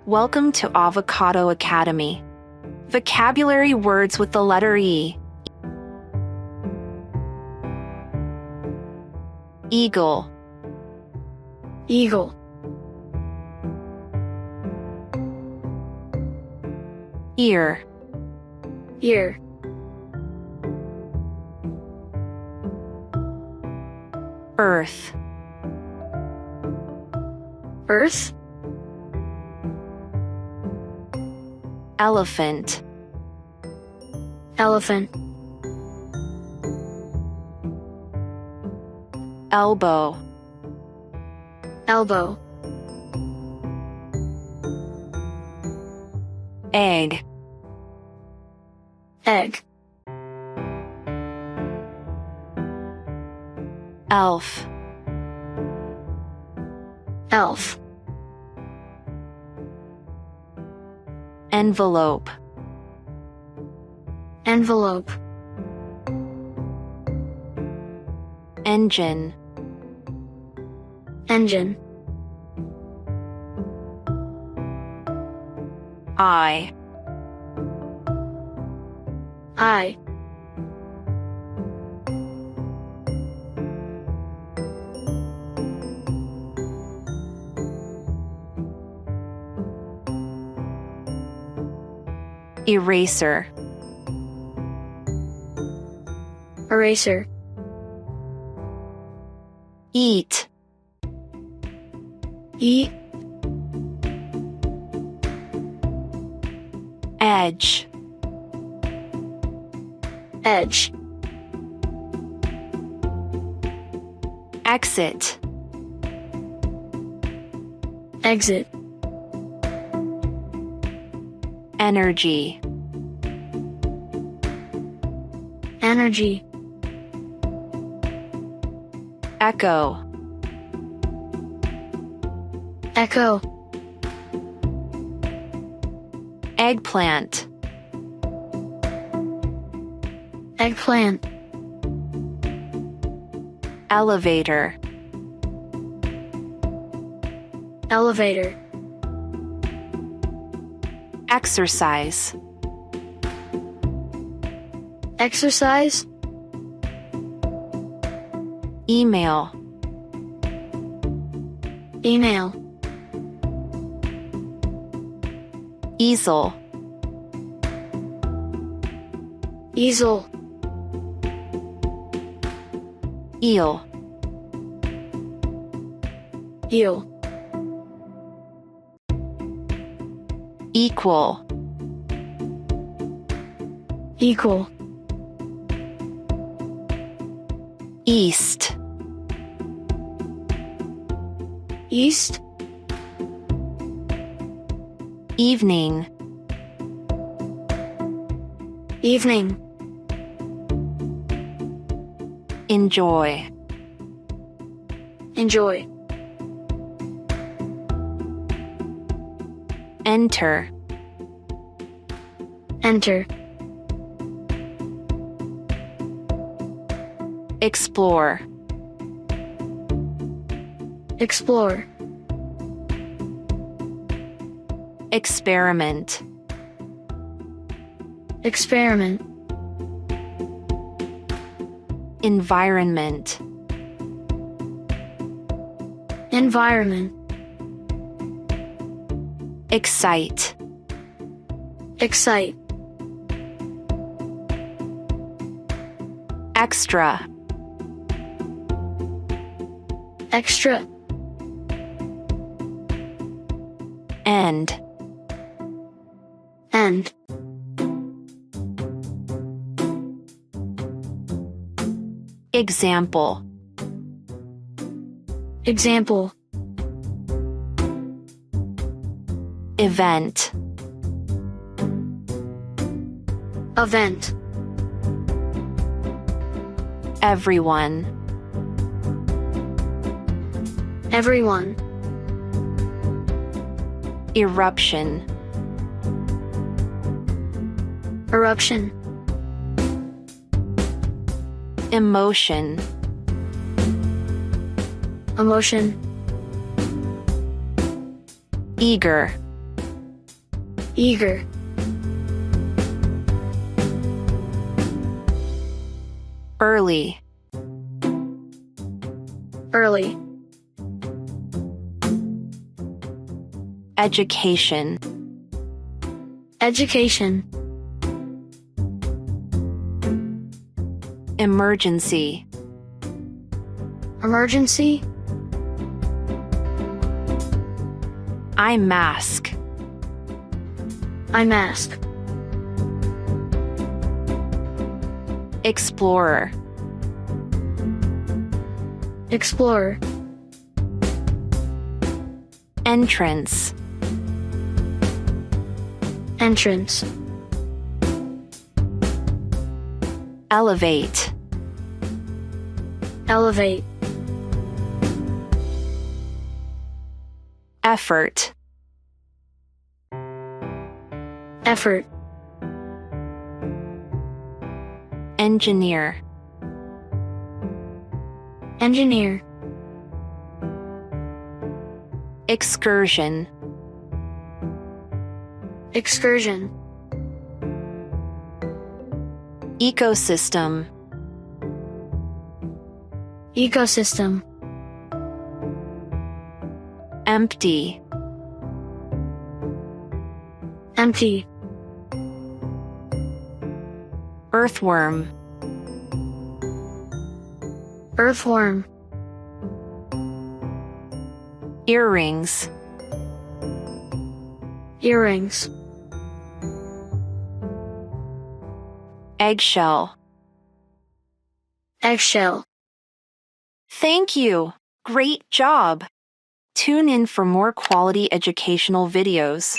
Welcome to Avocado Academy. Vocabulary words with the letter E. Eagle, Eagle, ear, ear, earth, earth, elephant, elephant, elbow, elbow, egg, egg, elf, elf, envelope, envelope, engine, engine, eye, eye, eraser, eraser, eat, eat, edge, edge, exit, exit, energy, energy, echo, echo, eggplant, eggplant, elevator, elevator, exercise, exercise, email, email, easel, easel, eel, eel, equal, equal, east, east, evening, evening, enjoy, enjoy, enter, enter, explore, explore, experiment, experiment, environment, environment, excite, excite, extra, extra, end, end, example, example, event, event, everyone, everyone, eruption, eruption, emotion, emotion, eager, Eager. Early. Early. Education. Education. Emergency. Emergency. Eye mask. Eye mask. Explorer. Explorer. Entrance. Entrance. Elevate. Elevate. Effort. Effort. Engineer. Engineer. Excursion. Excursion. Ecosystem. Ecosystem. Empty. Empty. Earthworm. Earthworm. Earrings. Earrings. Eggshell. Eggshell. Thank you. Great job. Tune in for more quality educational videos.